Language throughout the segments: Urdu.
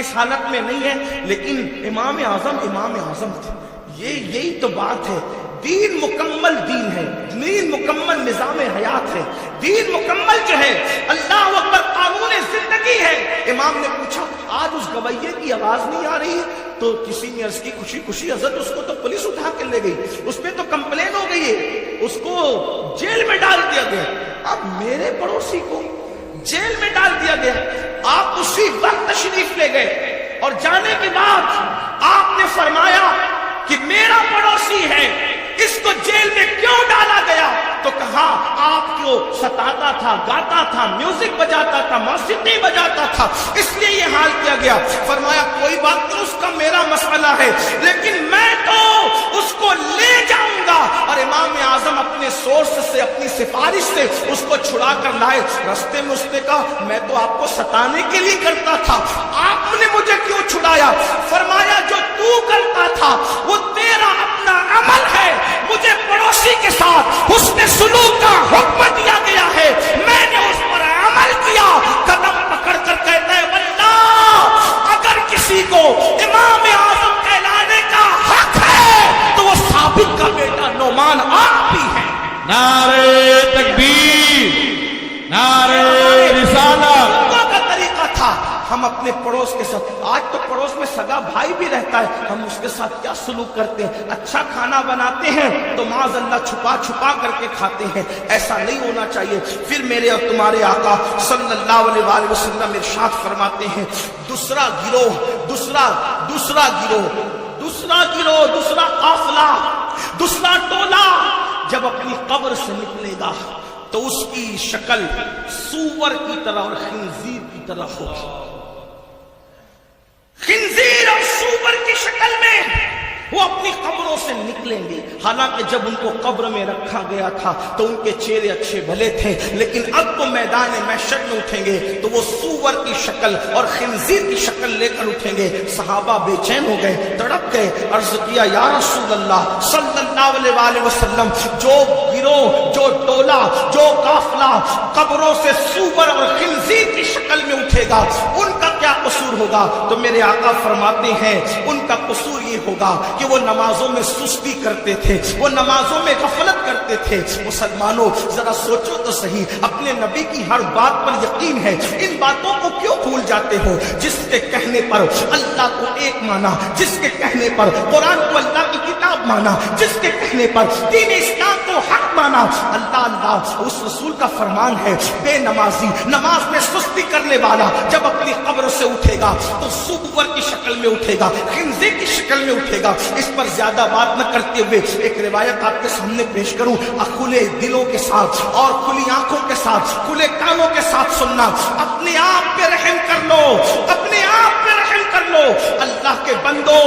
اس حالت میں نہیں ہے، لیکن امام اعظم تھے۔ یہی تو بات ہے، دین مکمل دین ہے، دین مکمل نظام حیات ہے، دین مکمل جو ہے اللہ اکبر قانون زندگی ہے۔ امام نے پوچھا آج اس گویے کی آواز نہیں آ رہی ہے؟ تو کسی نے عرض کی خوشی خوشی حضرت اس کو تو پولیس اٹھا کے لے گئی، اس پہ تو کمپلین ہو گئی ہے، اس کو جیل میں ڈال دیا گیا۔ اب میرے پڑوسی کو جیل میں ڈال دیا گیا، آپ اسی وقت تشریف لے گئے اور جانے کے بعد آپ نے فرمایا کہ میرا پڑوسی ہے، اس کو جیل میں کیوں ڈالا گیا؟ تو کہا آپ کو ستاتا تھا، گاتا تھا، میوزک بجاتا تھا، موسیقی بجاتا تھا، اس لیے یہ حال کیا گیا۔ فرمایا کوئی بات نہیں، اس کا میرا مسئلہ ہے، لیکن میں تو اس کو لے جاؤں گا۔ اور امام اعظم اپنے سورس سے، اپنی سفارش سے اس کو چھڑا کر لائے۔ رستے میں اس نے کہا میں تو آپ کو ستانے کے لیے کرتا تھا، آپ نے مجھے کیوں چھڑایا؟ فرمایا جو تو کرتا تھا وہ تیرا اپنا عمل ہے، مجھے پڑوسی کے ساتھ حسن سلوک کا حکم دیا گیا ہے، میں نے اس پر عمل کیا۔ قدم پکڑ کر کہتا ہے واللہ اگر کسی کو امام اعظم کہلانے کا حق ہے تو وہ ثابت کا بیٹا نعمان آپ بھی ہے۔ نعرہ تکبیر، نعرہ رسالت۔ کا طریقہ تھا ہم اپنے پڑوس کے ساتھ، آج تو پڑوس میں سگا بھائی بھی رہتا ہے، ہم اس کے ساتھ کیا سلوک کرتے ہیں؟ اچھا کھانا بناتے ہیں تو معاذ اللہ چھپا چھپا کر کے کھاتے ہیں، ایسا نہیں ہونا چاہیے۔ پھر میرے اور تمہارے آقا صلی اللہ علیہ وسلم ارشاد فرماتے ہیں دوسرا قافلہ، دوسرا ٹولہ جب اپنی قبر سے نکلے گا تو اس کی شکل سور کی طرح اور خنزیر کی طرح ہوگی۔ خنزیر اور سور کی شکل میں وہ اپنی قبروں سے نکلیں گے۔ حالانکہ جب ان کو قبر میں رکھا گیا تھا تو ان کے چہرے اچھے بھلے تھے، لیکن اب وہ میدان محشر میں اٹھیں گے تو وہ سور کی شکل اور خنزیر کی شکل لے کر اٹھیں گے۔ صحابہ بے چین ہو گئے، تڑپ گئے، عرض کیا یا رسول اللہ صلی اللہ علیہ وسلم، جو گروہ، جو ٹولہ، جو قافلہ قبروں سے سور اور خنزیر کی شکل میں اٹھے گا ان کا کیا قصور ہوگا؟ تو میرے آقا فرماتے ہیں ان کا قصور یہ ہوگا کہ وہ نمازوں میں سستی کرتے تھے، وہ نمازوں میں غفلت کرتے تھے۔ مسلمانوں ذرا سوچو تو صحیح، اپنے نبی کی ہر بات پر یقین ہے، ان باتوں کو کیوں بھول جاتے ہو؟ جس کے کہنے پر اللہ کو ایک مانا، جس کے کہنے پر قرآن کو اللہ کی کتاب مانا، جس کے کہنے پر دین اسلام کو حق مانا، اللہ اس رسول کا فرمان ہے بے نمازی، نماز میں سستی کرنے والا جب اپنی قبر سے اٹھے گا تو سور کی شکل میں اٹھے گا، خنزیر کی شکل میں اٹھے گا۔ اس پر زیادہ بات نہ کرتے ہوئے ایک روایت آپ کے سامنے پیش کروں، کھلے دلوں کے ساتھ اور کھلی آنکھوں کے ساتھ، کھلے کانوں کے ساتھ سننا۔ اپنے آپ پہ رحم کر لو، اپنے آپ پہ رحم کر لو۔ اللہ کے بندو،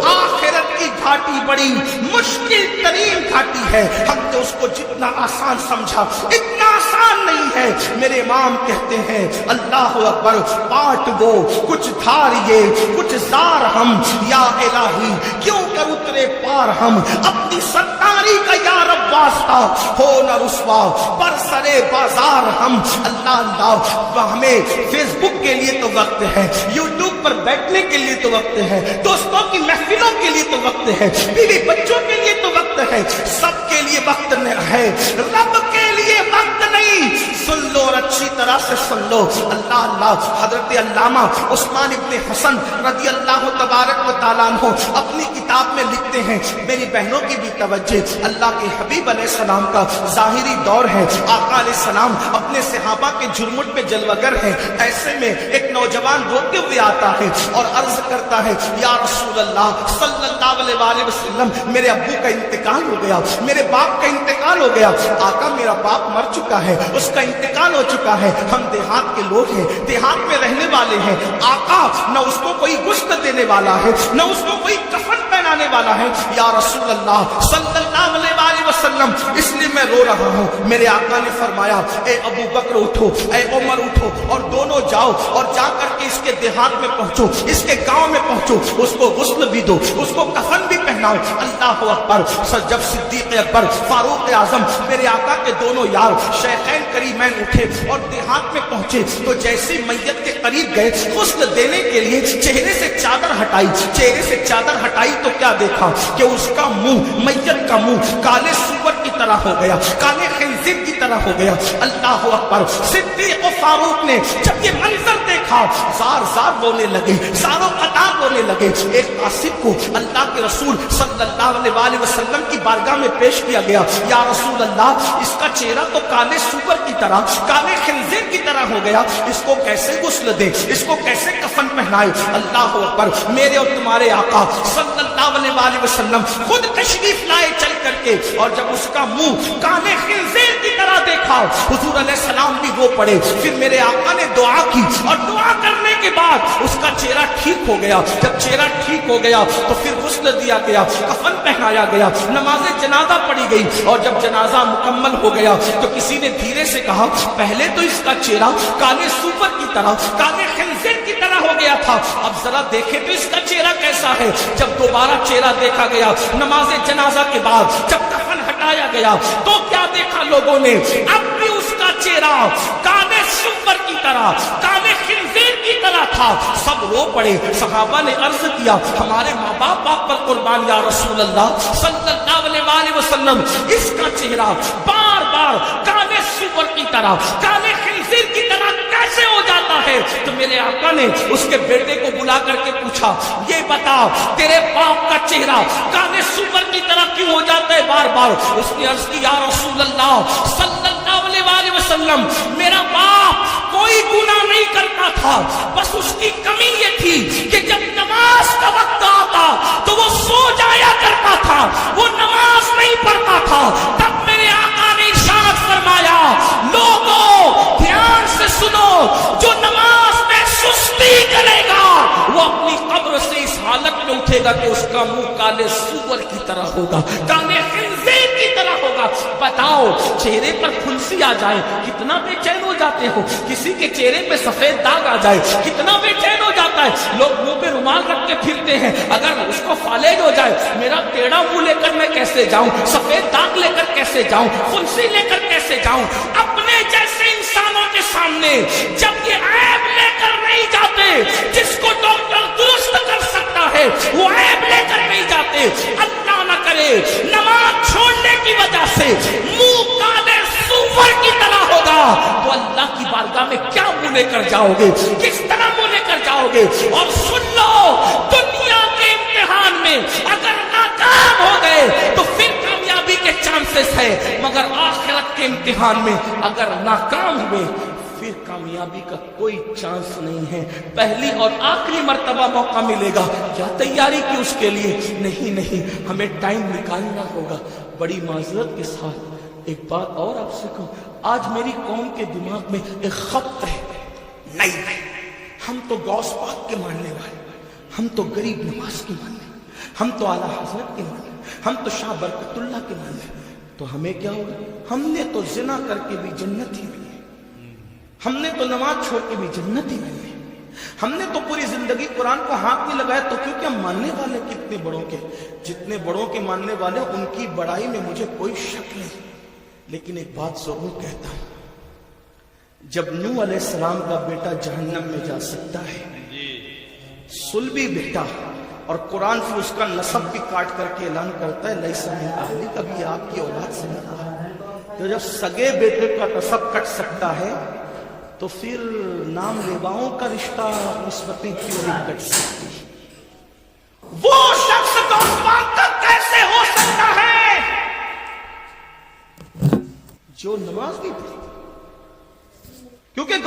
آخرت کی گھاٹی بڑی مشکل ترین گھاٹی ہے، ہم نے اس کو جتنا آسان سمجھا اتنا آسان نہیں ہے۔ میرے امام کہتے ہیں اللہ اکبر، پاٹ وہ کچھ دھاریے کچھ زار ہم، یا الہی کیوں کر اترے پار ہم، اپنی ستاری کا یا رب واسطہ ہو نہ رسوا پر سرے بازار ہم۔ اللہ ہمیں فیس بک کے لیے تو وقت ہے، یوٹیوب پر بیٹھنے کے لیے تو وقت ہے، دوستوں کی محفلوں کے لیے تو وقت ہے، بیوی بچوں کے لیے تو وقت ہے، سب کے لیے وقت ہے، رب کے لیے وقت نہیں۔ سن لو اور اچھی طرح سے سن لو۔ اللہ حضرت علامہ عثمان ابن حسن رضی اللہ تبارک و تعالیٰ عنہ اپنی کتاب میں لکھتے ہیں، میری بہنوں کی بھی توجہ، اللہ کے حبیب علیہ السلام کا ظاہری دور ہے، آقا علیہ السلام اپنے صحابہ کے جھرمٹ میں جلوگر ہیں، ایسے میں ایک نوجوان روتے ہوئے آتا ہے اور عرض کرتا ہے یا رسول اللہ صلی اللہ علیہ وسلم، میرے ابو کا انتقال ہو گیا، میرے باپ کا انتقال ہو گیا۔ آقا میرا باپ مر چکا ہے، اس کا انتقال ہو چکا ہے، ہم دیہات کے لوگ ہیں، دیہات میں رہنے والے ہیں، آقا نہ اس کو کوئی غسل دینے والا ہے، نہ اس کو کوئی کفن پہنانے والا ہے، یا رسول اللہ صلی اللہ علیہ وسلم اس لیے میں رو رہا ہوں۔ میرے آقا نے فرمایا اے ابو بکر اٹھو، اے عمر اٹھو اور دونوں جاؤ اور جا کر کے اس کے دیہات میں پہنچو، اس کے گاؤں میں پہنچو، اس کو غسل بھی دو، اس کو کفن بھی پہنا پہناؤ. اللہ اکبر. جب صدیق اکبر فاروق اعظم میرے آقا کے دونوں یار شیخین کریمین اٹھے اور دیہات میں پہنچے تو جیسے میت کے قریب گئے غسل دینے کے لیے چہرے سے چادر ہٹائی. چہرے سے چادر ہٹائی تو کیا دیکھا کہ اس کا منہ, میت کا منہ کالے سور کی طرح ہو گیا, کالے خنزیر کی طرح ہو گیا. اللہ اکبر. صدیق و فاروق نے جب یہ منظر دیکھا زار زار رونے لگے, زاروں قطار رونے لگے. ایک قاصد کو اللہ کے رسول صلی اللہ علیہ وسلم کی بارگاہ میں پیش کیا گیا. یا رسول اللہ, اس کا چہرہ تو کالے سور کی طرح, کالے خنزیر کی طرح ہو گیا, اس کو کیسے غسل دے, اس کو کیسے کفن پہنائے. اللہ اکبر. میرے اور تمہارے آقا صلی اللہ علیہ وسلم خود تشریف لائے چل کر کے, اور جب اس کا منہ کالے خنزیر کی طرح دیکھا حضور علیہ السلام بھی وہ پڑے. پھر میرے آقا نے دعا کی اور دعا کرنے کے بعد اس کا چہرہ ٹھیک ہو گیا. جب چہرہ ٹھیک ہو گیا تو پھر غسل دیا گیا, کفن پہنایا گیا, نماز جنازہ پڑھی گئی. اور جب جنازہ مکمل ہو گیا تو کسی نے دھیرے سے کہا پہلے تو اس کا چہرہ کالے سور کی طرح, کالے خنزیر کی طرح ہو گیا تھا, اب ذرا دیکھیں تو اس کا چہرہ کیسا ہے. جب دوبارہ چہرہ دیکھا گیا نماز جنازہ کے بعد, جب کفن ہٹایا گیا تو کیا دیکھا لوگوں نے, اب بھی اس کا چہرہ کالے سور کی طرح, کالے خنزیر کی طرح تھا. سب رو پڑے. صحابہ نے عرض کیا ہمارے ماں باپ آپ پر قربان یا رسول اللہ صلی اللہ علیہ وسلم, اس کا چہرہ بار بار کالے سور کی طرح, کالے خنزیر کی طرح کیسے ہو جاتا ہے. تو میرے آقا نے اس کے بیٹے کو بلا کر کے پوچھا یہ بتا تیرے باپ کا چہرہ کالے سور کی طرح کیوں ہو جاتا ہے بار بار. اس نے عرض کی یا رسول اللہ صلی اللہ علیہ وسلم, میرا باپ کوئی گناہ نہیں کرتا تھا, بس اس کی کمی یہ تھی کہ جب نماز کا وقت آتا تو وہ سو جایا کرتا تھا, وہ نماز نہیں پڑھتا تھا. تب میرے آقا نے ارشاد فرمایا لوگوں دھیان سے سنو, جو نماز میں سستی کرے گا وہ اپنی قبر سے اس حالت میں اٹھے گا کہ اس کا منہ کالے سور کی طرح ہوگا, کالے خنزیر کی طرح ہوگا. بتاؤ چہرے پر پھنسی آ جائے کتنا بے چین ہو جاتے ہو, کسی کے چہرے پہ سفید داغ آ جائے کتنا بے چین ہو جاتا ہے. لوگ منہ پہ رومال رکھ کے پھرتے ہیں, اگر اس کو فالج ہو جائے میرا ٹیڑھا منہ لے کر میں کیسے جاؤں, سفید داغ لے کر کیسے جاؤں, پھنسی لے کر کیسے جاؤں. اپنے جیسے انسانوں کے سامنے جب یہ عیب لے کر نہیں جاتے, جس کو ڈاکٹر درست کر سکتا ہے وہ عیب لے کر نہیں جاتے. اللہ نہ کرے نماز چھوڑنے کی وجہ سے منہ کالے سور کی طرح ہوگا تو اللہ کی بارگاہ میں کیا منہ لے کر جاؤ گے, کس طرح منہ لے کر جاؤ گے. اور سن لو, دنیا کے امتحان میں اگر ناکام ہو گئے تو پھر کامیابی کے چانسز ہے, مگر آخرت کے امتحان میں اگر ناکام ہوئے پھر کامیابی کا کوئی چانس نہیں ہے. پہلی اور آخری مرتبہ موقع ملے گا, کیا تیاری کی اس کے لیے؟ نہیں, ہمیں ٹائم نکالنا ہوگا. بڑی معذرت کے ساتھ ایک بات اور آپ سے کہوں, آج میری قوم کے دماغ میں ایک خط ہے, نہیں ہم تو غوث پاک کے ماننے والے, ہم تو غریب نواز کے ماننے, ہم تو اعلیٰ حضرت کے ماننے, ہم تو شاہ برکت اللہ کے ماننے. تو ہمیں کیا ہوگا, ہم نے تو زنا کر کے بھی جنت ہی ملی, ہم نے تو نماز چھوڑ کے بھی جنت ہی ملی, ہم نے تو پوری زندگی قرآن کو ہاتھ نہیں لگایا. تو کیونکہ ہم ماننے والے کتنے بڑوں کے, جتنے بڑوں کے ماننے والے ان کی بڑائی میں مجھے کوئی شک نہیں. لیکن ایک بات ضرور کہتا ہوں, جب نوح علیہ السلام کا بیٹا جہنم میں جا سکتا ہے, صلبی بیٹا, اور قرآن پھر اس کا نسب بھی کاٹ کر کے اعلان کرتا ہے لیسا من اہلی, کبھی آپ کی اولاد سے نہیں رہا, تو جب سگے بیٹے کا نسب کٹ سکتا ہے تو پھر نام لیواؤں کا رشتہ نسبتیں کیوں نہیں کٹ سکتی. وہ شخص کا کیسے ہو سکتا ہے جو نماز نہیں پڑھی, کیونکہ